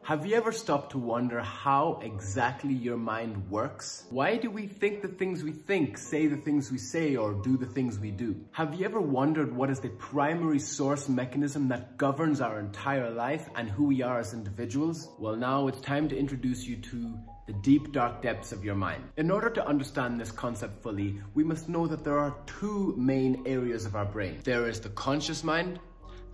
Have you ever stopped to wonder how exactly your mind works? Why do we think the things we think, say the things we say, or do the things we do? Have you ever wondered what is the primary source mechanism that governs our entire life and who we are as individuals? Well, now it's time to introduce you to the deep, dark depths of your mind. In order to understand this concept fully, we must know that there are two main areas of our brain. There is the conscious mind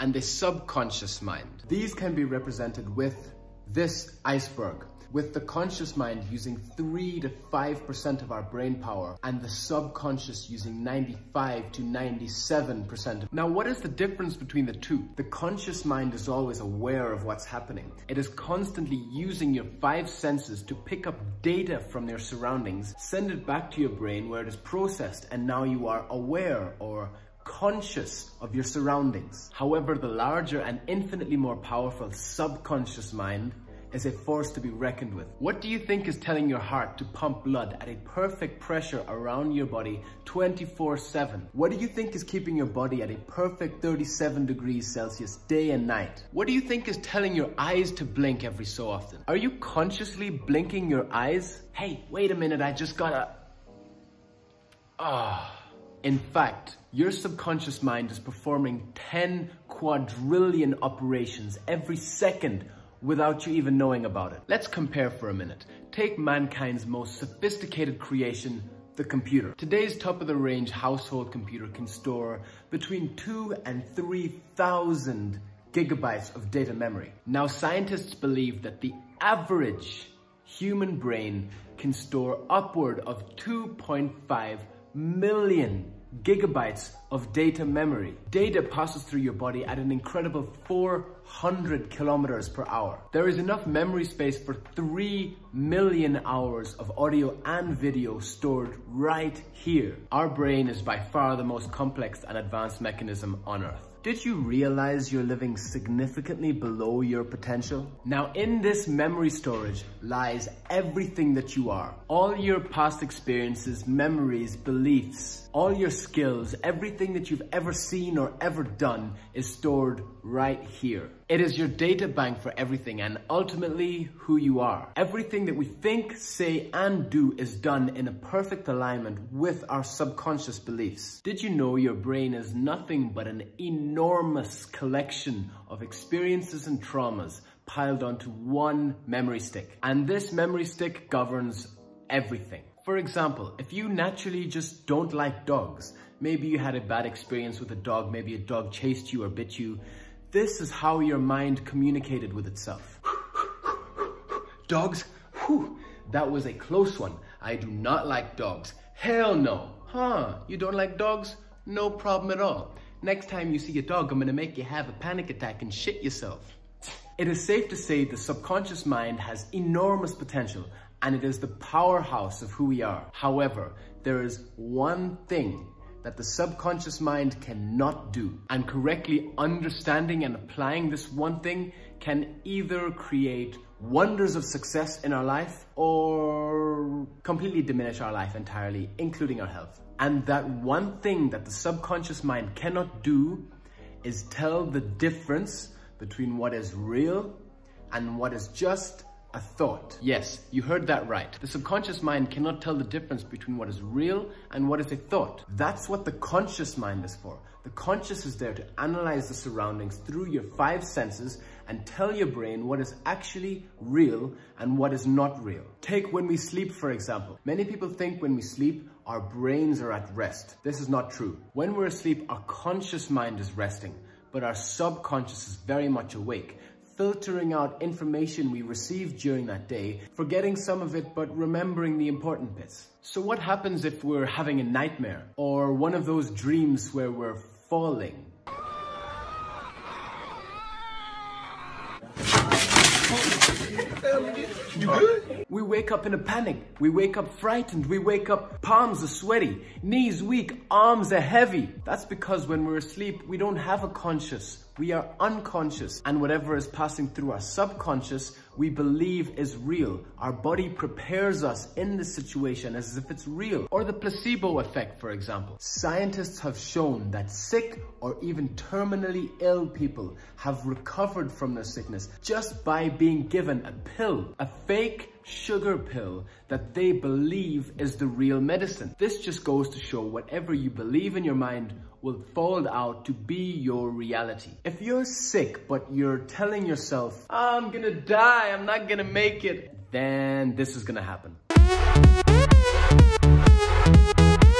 and the subconscious mind. These can be represented with this iceberg, with the conscious mind using 3 to 5% of our brain power and the subconscious using 95 to 97%. Now, what is the difference between the two? The conscious mind is always aware of what's happening. It is constantly using your 5 senses to pick up data from your surroundings, send it back to your brain where it is processed, and now you are aware or conscious of your surroundings. However, the larger and infinitely more powerful subconscious mind is a force to be reckoned with. What do you think is telling your heart to pump blood at a perfect pressure around your body 24/7? What do you think is keeping your body at a perfect 37 degrees Celsius day and night? What do you think is telling your eyes to blink every so often? Are you consciously blinking your eyes? Hey, wait a minute, I just gotta... In fact, your subconscious mind is performing 10 quadrillion operations every second without you even knowing about it. Let's compare for a minute. Take mankind's most sophisticated creation, the computer. Today's top-of-the-range household computer can store between 2 and 3,000 gigabytes of data memory. Now, scientists believe that the average human brain can store upward of 2.5 million gigabytes of data memory. Data passes through your body at an incredible 400 kilometers per hour. There is enough memory space for 3 million hours of audio and video stored right here. Our brain is by far the most complex and advanced mechanism on Earth. Did you realize you're living significantly below your potential? Now, in this memory storage lies everything that you are. All your past experiences, memories, beliefs, all your skills, everything that you've ever seen or ever done is stored right here. It is your data bank for everything and ultimately who you are. Everything that we think, say, and do is done in a perfect alignment with our subconscious beliefs. Did you know your brain is nothing but an enormous collection of experiences and traumas piled onto one memory stick? And this memory stick governs everything. For example, if you naturally just don't like dogs, maybe you had a bad experience with a dog, maybe a dog chased you or bit you, this is how your mind communicated with itself. Dogs? Whew, that was a close one. I do not like dogs. Hell no. Huh, you don't like dogs? No problem at all. Next time you see a dog, I'm gonna make you have a panic attack and shit yourself. It is safe to say the subconscious mind has enormous potential and it is the powerhouse of who we are. However, there is one thing that the subconscious mind cannot do, and correctly understanding and applying this one thing can either create wonders of success in our life or completely diminish our life entirely, including our health. And that one thing that the subconscious mind cannot do is tell the difference between what is real and what is just a thought. Yes, you heard that right. The subconscious mind cannot tell the difference between what is real and what is a thought. That's what the conscious mind is for. The conscious is there to analyze the surroundings through your 5 senses and tell your brain what is actually real and what is not real. Take when we sleep, for example. Many people think when we sleep, our brains are at rest. This is not true. When we're asleep, our conscious mind is resting, but our subconscious is very much awake, filtering out information we received during that day, forgetting some of it but remembering the important bits. So what happens if we're having a nightmare or one of those dreams where we're falling? You good? We wake up in a panic. We wake up frightened. We wake up, palms are sweaty, knees weak, arms are heavy. That's because when we're asleep, we don't have a conscious We are unconscious, and whatever is passing through our subconscious, we believe is real. Our body prepares us in this situation as if it's real. Or the placebo effect, for example. Scientists have shown that sick or even terminally ill people have recovered from their sickness just by being given a pill, a fake sugar pill that they believe is the real medicine. This just goes to show whatever you believe in your mind will fall out to be your reality. If you're sick, but you're telling yourself, I'm gonna die, I'm not gonna make it, then this is gonna happen.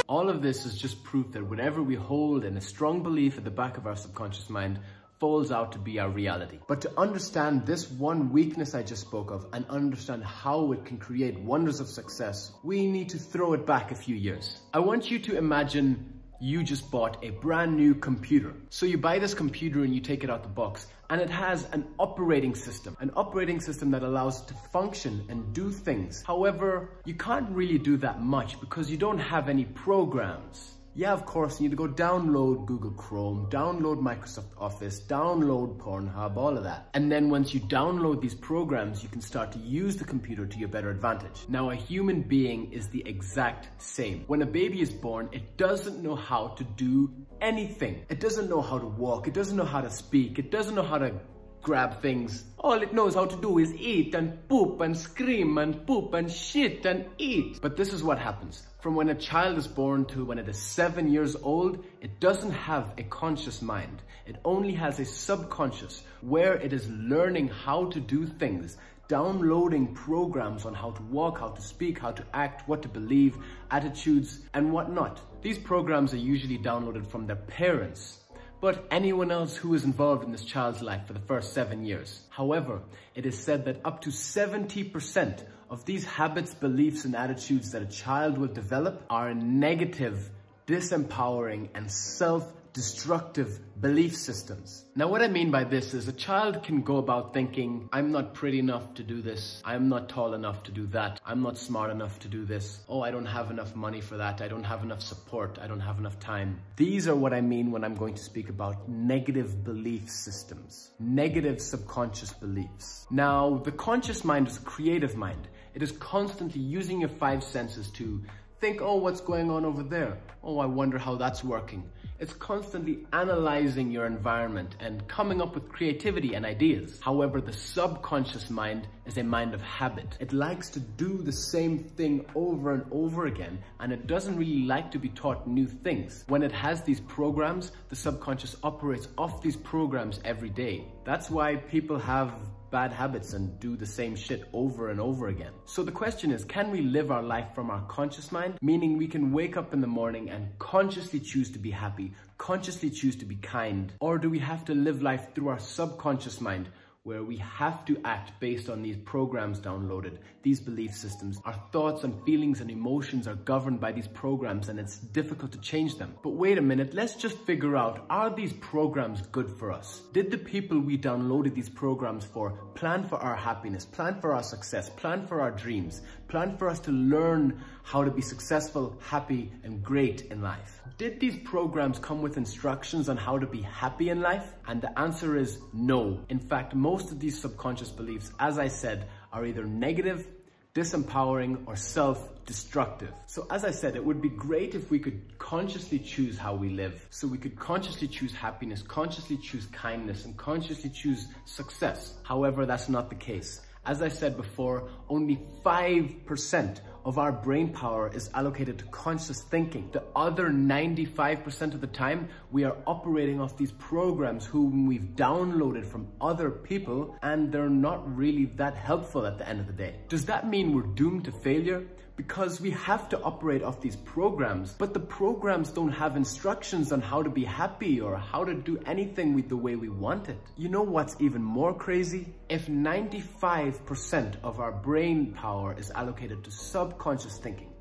All of this is just proof that whatever we hold in a strong belief at the back of our subconscious mind falls out to be our reality. But to understand this one weakness I just spoke of and understand how it can create wonders of success, we need to throw it back a few years. I want you to imagine you just bought a brand new computer. So you buy this computer and you take it out the box, and it has an operating system that allows it to function and do things. However, you can't really do that much because you don't have any programs. Yeah, of course, you need to go download Google Chrome, download Microsoft Office, download Pornhub, all of that. And then once you download these programs, you can start to use the computer to your better advantage. Now, a human being is the exact same. When a baby is born, it doesn't know how to do anything. It doesn't know how to walk, it doesn't know how to speak, it doesn't know how to grab things. All it knows how to do is eat and poop and scream and poop and shit and eat. But this is what happens. From when a child is born to when it is 7 years old, it doesn't have a conscious mind. It only has a subconscious where it is learning how to do things, downloading programs on how to walk, how to speak, how to act, what to believe, attitudes, and whatnot. These programs are usually downloaded from their parents, but anyone else who is involved in this child's life for the first 7 years. However, it is said that up to 70% of these habits, beliefs, and attitudes that a child will develop are negative, disempowering, and self-destructive belief systems. Now, what I mean by this is a child can go about thinking, I'm not pretty enough to do this. I'm not tall enough to do that. I'm not smart enough to do this. Oh, I don't have enough money for that. I don't have enough support. I don't have enough time. These are what I mean when I'm going to speak about negative belief systems, negative subconscious beliefs. Now, the conscious mind is a creative mind. It is constantly using your 5 senses to think, oh, what's going on over there? Oh, I wonder how that's working. It's constantly analyzing your environment and coming up with creativity and ideas. However, the subconscious mind is a mind of habit. It likes to do the same thing over and over again, and it doesn't really like to be taught new things. When it has these programs, the subconscious operates off these programs every day. That's why people have bad habits and do the same shit over and over again. So the question is, can we live our life from our conscious mind? Meaning we can wake up in the morning and consciously choose to be happy, consciously choose to be kind? Or do we have to live life through our subconscious mind, where we have to act based on these programs downloaded, these belief systems? Our thoughts and feelings and emotions are governed by these programs, and it's difficult to change them. But wait a minute, let's just figure out, are these programs good for us? Did the people we downloaded these programs for plan for our happiness, plan for our success, plan for our dreams, plan for us to learn how to be successful, happy, and great in life? Did these programs come with instructions on how to be happy in life? And the answer is no. In fact, most of these subconscious beliefs, as I said, are either negative, disempowering, or self-destructive. So as I said, it would be great if we could consciously choose how we live. So we could consciously choose happiness, consciously choose kindness, and consciously choose success. However, that's not the case. As I said before, only 5% of our brain power is allocated to conscious thinking. The other 95% of the time, we are operating off these programs whom we've downloaded from other people, and they're not really that helpful at the end of the day. Does that mean we're doomed to failure? Because we have to operate off these programs, but the programs don't have instructions on how to be happy or how to do anything with the way we want it. You know what's even more crazy? If 95% of our brain power is allocated to subconscious thinking,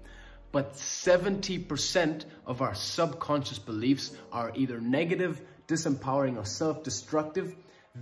but 70% of our subconscious beliefs are either negative, disempowering, or self-destructive,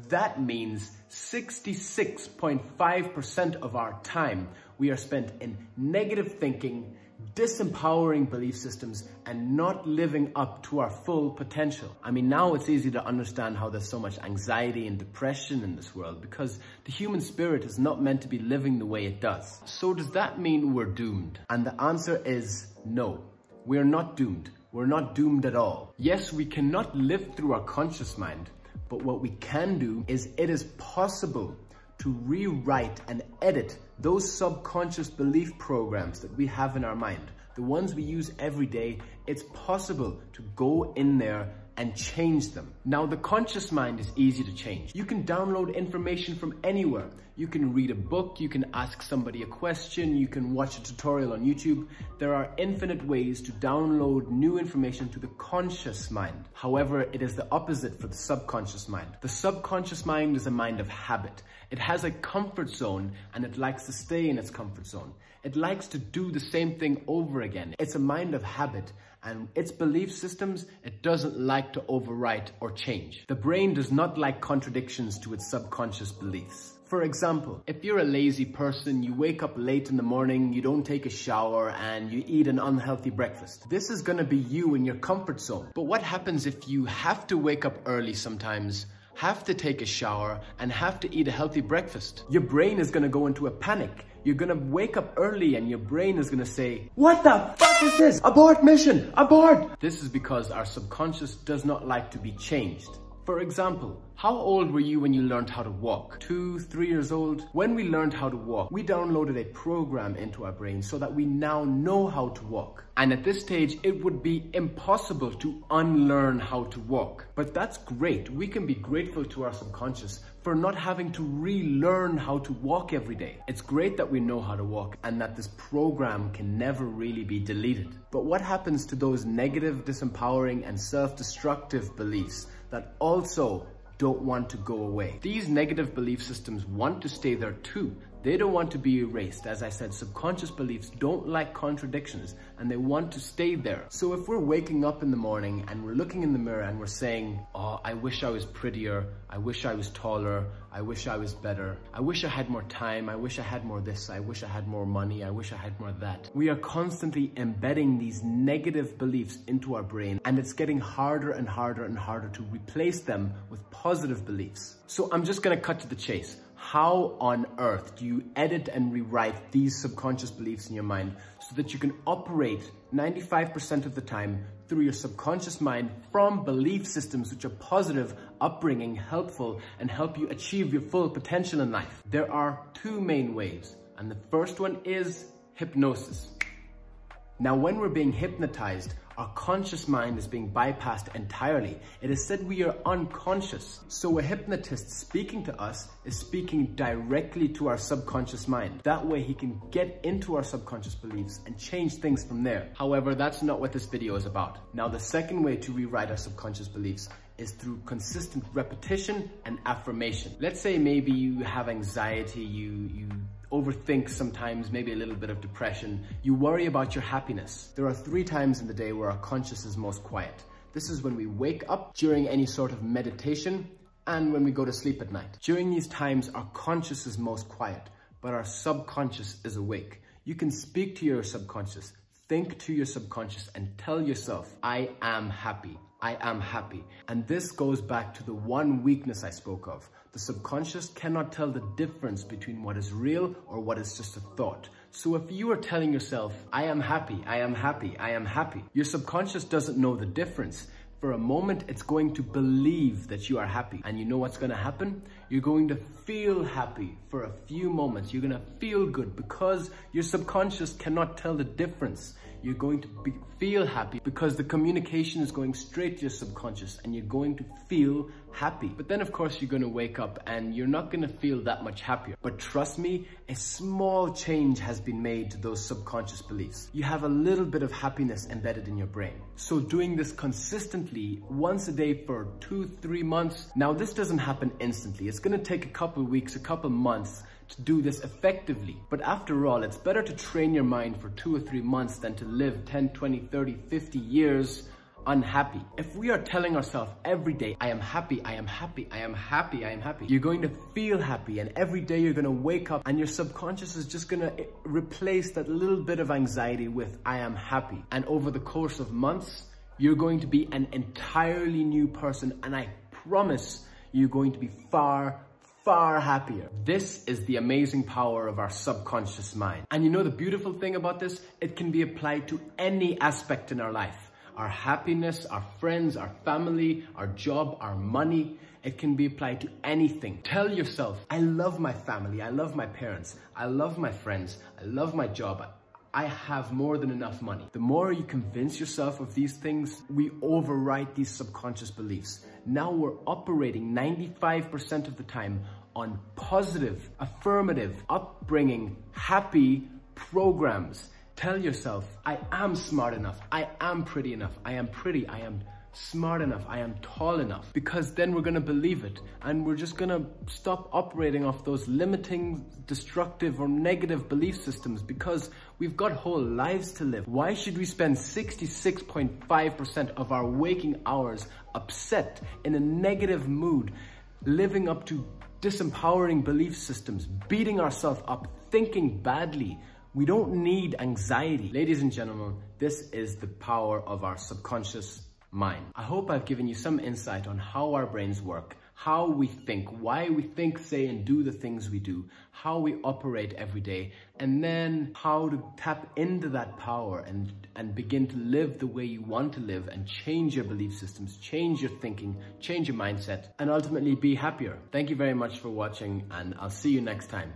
that means 66.5% of our time we are spent in negative thinking, disempowering belief systems and not living up to our full potential. I mean, now it's easy to understand how there's so much anxiety and depression in this world, because the human spirit is not meant to be living the way it does. So does that mean we're doomed? And the answer is no, we're not doomed. We're not doomed at all. Yes, we cannot live through our conscious mind, but what we can do is it is possible to rewrite and edit those subconscious belief programs that we have in our mind, the ones we use every day. It's possible to go in there and change them. Now, the conscious mind is easy to change. You can download information from anywhere. You can read a book, you can ask somebody a question, you can watch a tutorial on YouTube. There are infinite ways to download new information to the conscious mind. However, it is the opposite for the subconscious mind. The subconscious mind is a mind of habit. It has a comfort zone and it likes to stay in its comfort zone. It likes to do the same thing over again. It's a mind of habit, and its belief systems, it doesn't like to overwrite or change. The brain does not like contradictions to its subconscious beliefs. For example, if you're a lazy person, you wake up late in the morning, you don't take a shower, and you eat an unhealthy breakfast. This is gonna be you in your comfort zone. But what happens if you have to wake up early sometimes, have to take a shower, and have to eat a healthy breakfast? Your brain is gonna go into a panic. You're gonna wake up early and your brain is gonna say, "What the fuck is this? Abort mission, abort!" This is because our subconscious does not like to be changed. For example, how old were you when you learned how to walk? 2, 3 years old? When we learned how to walk, we downloaded a program into our brain so that we now know how to walk. And at this stage, it would be impossible to unlearn how to walk. But that's great. We can be grateful to our subconscious for not having to relearn how to walk every day. It's great that we know how to walk and that this program can never really be deleted. But what happens to those negative, disempowering, and self-destructive beliefs that also don't want to go away? These negative belief systems want to stay there too. They don't want to be erased. As I said, subconscious beliefs don't like contradictions and they want to stay there. So if we're waking up in the morning and we're looking in the mirror and we're saying, "Oh, I wish I was prettier. I wish I was taller. I wish I was better. I wish I had more time. I wish I had more this. I wish I had more money. I wish I had more that." We are constantly embedding these negative beliefs into our brain, and it's getting harder and harder and harder to replace them with positive beliefs. So I'm just gonna cut to the chase. How on earth do you edit and rewrite these subconscious beliefs in your mind so that you can operate 95% of the time through your subconscious mind from belief systems which are positive, upbringing, helpful, and help you achieve your full potential in life? There are 2 main ways, and the first one is hypnosis. Now, when we're being hypnotized, our conscious mind is being bypassed entirely. It is said we are unconscious. So a hypnotist speaking to us is speaking directly to our subconscious mind. That way he can get into our subconscious beliefs and change things from there. However, that's not what this video is about. Now, the second way to rewrite our subconscious beliefs is through consistent repetition and affirmation. Let's say maybe you have anxiety, you overthink sometimes, maybe a little bit of depression. You worry about your happiness. There are 3 times in the day where our conscious is most quiet. This is when we wake up, during any sort of meditation, and when we go to sleep at night. During these times, our conscious is most quiet, but our subconscious is awake. You can speak to your subconscious, think to your subconscious, and tell yourself, "I am happy. I am happy." And this goes back to the one weakness I spoke of. The subconscious cannot tell the difference between what is real or what is just a thought. So if you are telling yourself, "I am happy, I am happy, I am happy," your subconscious doesn't know the difference. For a moment, it's going to believe that you are happy. And you know what's going to happen? You're going to feel happy for a few moments. You're going to feel good because your subconscious cannot tell the difference. You're going to feel happy because the communication is going straight to your subconscious and you're going to feel happy. But then of course you're going to wake up and you're not going to feel that much happier. But trust me, a small change has been made to those subconscious beliefs. You have a little bit of happiness embedded in your brain. So doing this consistently once a day for 2-3 months. Now this doesn't happen instantly. It's going to take a couple weeks, a couple months to do this effectively. But after all, it's better to train your mind for 2 or 3 months than to live 10, 20, 30, 50 years unhappy. If we are telling ourselves every day, I am happy, I am happy, I am happy, I am happy, you're going to feel happy, and every day you're going to wake up and your subconscious is just going to replace that little bit of anxiety with I am happy. And over the course of months, you're going to be an entirely new person, and I promise you're going to be far happier. This is the amazing power of our subconscious mind. And you know the beautiful thing about this? It can be applied to any aspect in our life. Our happiness, our friends, our family, our job, our money. It can be applied to anything. Tell yourself, I love my family, I love my parents, I love my friends, I love my job, I have more than enough money. The more you convince yourself of these things, we overwrite these subconscious beliefs. Now we're operating 95% of the time on positive, affirmative, upbringing, happy programs. Tell yourself, I am smart enough, I am pretty enough, I am pretty, I am smart enough, I am tall enough, because then we're gonna believe it, and we're just gonna stop operating off those limiting, destructive or negative belief systems, because we've got whole lives to live. Why should we spend 66.5% of our waking hours upset, in a negative mood, living up to disempowering belief systems, beating ourselves up, thinking badly? We don't need anxiety. Ladies and gentlemen, this is the power of our subconscious mind. I hope I've given you some insight on how our brains work, how we think, why we think, say, and do the things we do, how we operate every day, and then how to tap into that power and begin to live the way you want to live, and change your belief systems, change your thinking, change your mindset, and ultimately be happier. Thank you very much for watching, and I'll see you next time.